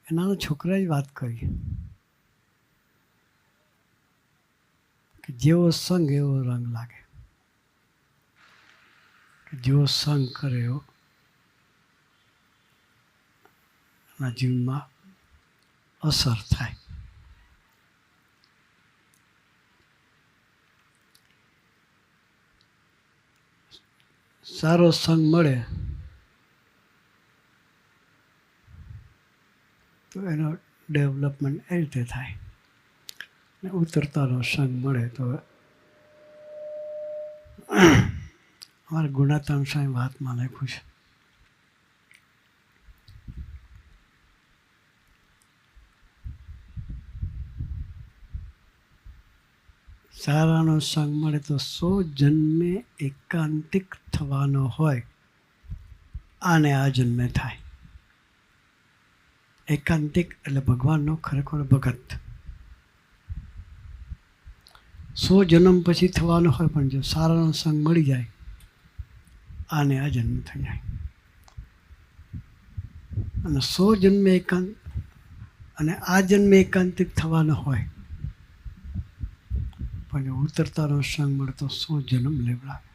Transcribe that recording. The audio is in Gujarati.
એના છોકરાએ વાત કરી કે જેવો સંગ એવો રંગ લાગે, કે જેવો સંગ કરે એવો એના જીવનમાં અસર થાય. સારો સંગ મળે તો એનો ડેવલપમેન્ટ એ રીતે થાય. ને ઉતરતાનો સંગ મળે તો અમારે ગુણાતાન સ્વામી વાતમાં લખ્યું છે, સારાનો સંગ મળે તો 100 જન્મે એકાંતિક થવાનો હોય, આને આ જન્મે થાય. એકાંતિક એટલે ભગવાનનો ખરેખર ભગત. 100 જન્મ પછી થવાનો હોય, પણ જો સારાનો સંગ મળી જાય આને આ જન્મ થઈ જાય. અને 100 જન્મે એકાંત અને આ જન્મે એકાંતિક થવાનો હોય, પણ ઉતરતાનો સંગ મળે તો 100 જન્મ લેવડાવે.